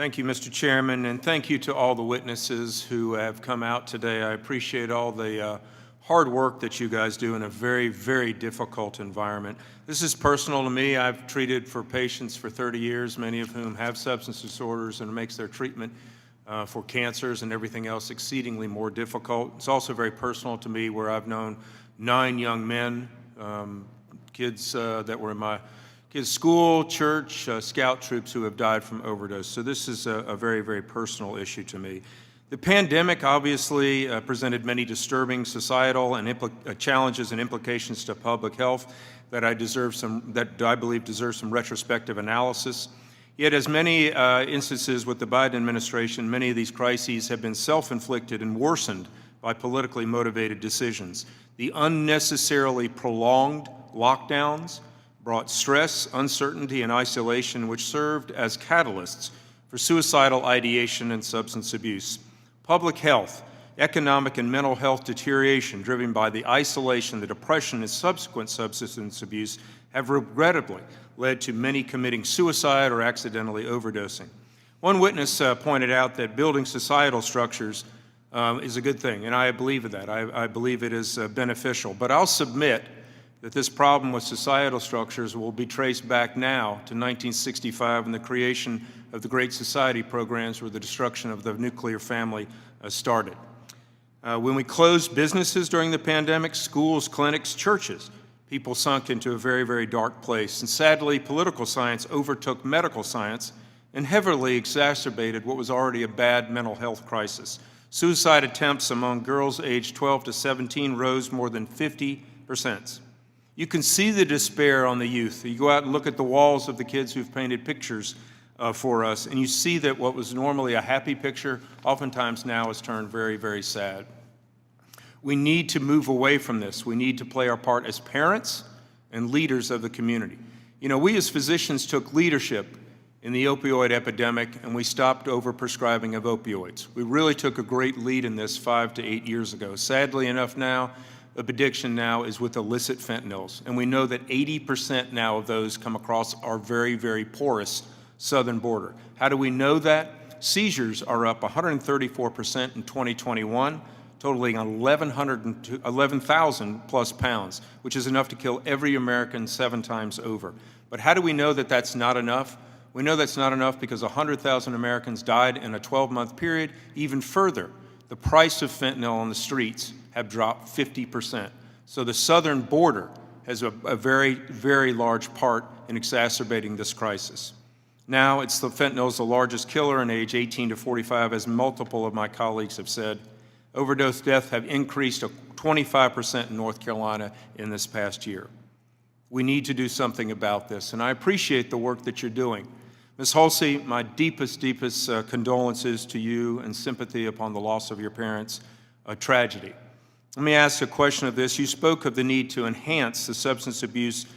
Thank you, Mr. Chairman, and thank you to all the witnesses who have come out today. I appreciate all the hard work that you guys do in a very, very difficult environment. This is personal to me. I've treated for patients for 30 years, many of whom have substance disorders, and it makes their treatment for cancers and everything else exceedingly more difficult. It's also very personal to me, where I've known 9 young men, kids that were in my kids' school, church, scout troops who have died from overdose. So this is a very, very personal issue to me. The pandemic obviously presented many disturbing societal and challenges and implications to public health that I believe deserve some retrospective analysis. Yet, as many instances with the Biden administration, many of these crises have been self-inflicted and worsened by politically motivated decisions. The unnecessarily prolonged lockdowns brought stress, uncertainty, and isolation, which served as catalysts for suicidal ideation and substance abuse. Public health, economic and mental health deterioration driven by the isolation, the depression, and subsequent substance abuse have regrettably led to many committing suicide or accidentally overdosing. One witness pointed out that building societal structures is a good thing, and I believe in that. I believe it is beneficial. But I'll submit that this problem with societal structures will be traced back now to 1965 and the creation of the Great Society programs, where the destruction of the nuclear family started. When we closed businesses during the pandemic, schools, clinics, churches, people sunk into a very, very dark place. And sadly, political science overtook medical science and heavily exacerbated what was already a bad mental health crisis. Suicide attempts among girls aged 12 to 17 rose more than 50%. You can see the despair on the youth. You go out and look at the walls of the kids who've painted pictures for us, and you see that what was normally a happy picture oftentimes now has turned very, very sad. We need to move away from this. We need to play our part as parents and leaders of the community. You know, we as physicians took leadership in the opioid epidemic, and we stopped overprescribing of opioids. We really took a great lead in this 5 to 8 years ago. Sadly enough now, the addiction now is with illicit fentanyls, and we know that 80% now of those come across our very, very porous southern border. How do we know that? Seizures are up 134% in 2021, totaling 11,000 plus pounds, which is enough to kill every American 7 times over. But how do we know that that's not enough? We know that's not enough because 100,000 Americans died in a 12-month period. Even further, the price of fentanyl on the streets have dropped 50%. So the southern border has a very, very large part in exacerbating this crisis. Now, fentanyl is the largest killer in age 18 to 45, as multiple of my colleagues have said. Overdose deaths have increased 25% in North Carolina in this past year. We need to do something about this, and I appreciate the work that you're doing. Ms. Halsey, my deepest condolences to you and sympathy upon the loss of your parents, a tragedy. Let me ask a question of this. You spoke of the need to enhance the substance abuse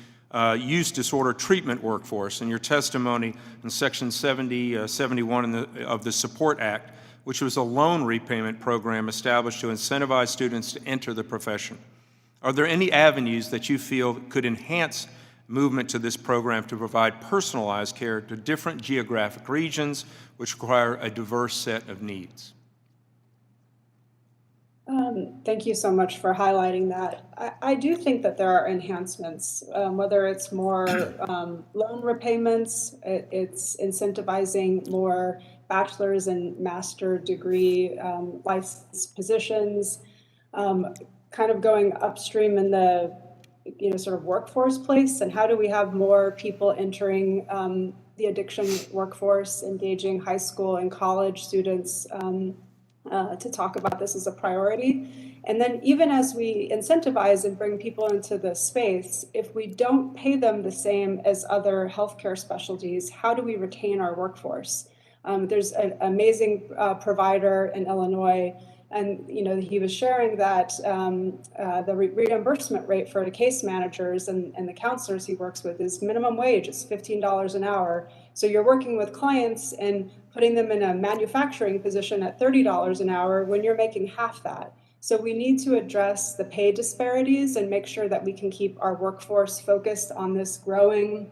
use disorder treatment workforce in your testimony in Section 71 of the Support Act, which was a loan repayment program established to incentivize students to enter the profession. Are there any avenues that you feel could enhance movement to this program to provide personalized care to different geographic regions which require a diverse set of needs? Thank you so much for highlighting that. I do think that there are enhancements, whether it's more loan repayments, it's incentivizing more bachelor's and master degree licensed positions, kind of going upstream in the sort of workforce place, and how do we have more people entering the addiction workforce, engaging high school and college students to talk about this as a priority. And then even as we incentivize and bring people into the space, if we don't pay them the same as other healthcare specialties, how do we retain our workforce? There's an amazing provider in Illinois, and he was sharing that the reimbursement rate for the case managers and the counselors he works with is minimum wage. It's $15 an hour. So you're working with clients and putting them in a manufacturing position at $30 an hour when you're making half that. So we need to address the pay disparities and make sure that we can keep our workforce focused on this growing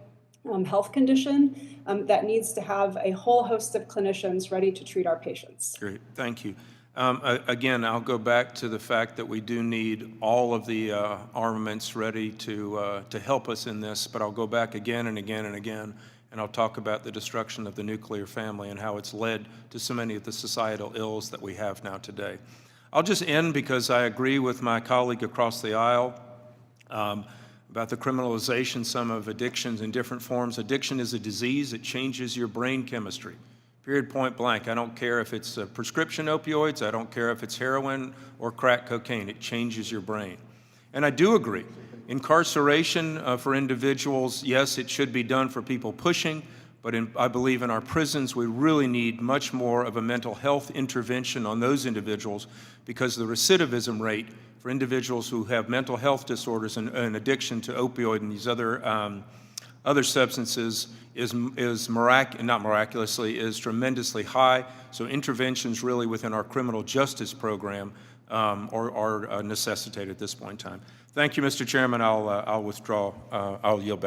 health condition that needs to have a whole host of clinicians ready to treat our patients. Great, thank you. Again, I'll go back to the fact that we do need all of the armaments ready to help us in this, but I'll go back again and again and again, and I'll talk about the destruction of the nuclear family and how it's led to so many of the societal ills that we have now today. I'll just end because I agree with my colleague across the aisle about the criminalization, some of addictions in different forms. Addiction is a disease. It changes your brain chemistry. Period, point blank. I don't care if it's prescription opioids. I don't care if it's heroin or crack cocaine. It changes your brain. And I do agree. Incarceration for individuals, yes, it should be done for people pushing, but I believe in our prisons we really need much more of a mental health intervention on those individuals, because the recidivism rate for individuals who have mental health disorders and addiction to opioid and these other substances is not miraculously, is tremendously high. So interventions really within our criminal justice program are necessitated at this point in time. Thank you, Mr. Chairman. I'll withdraw. I'll yield back.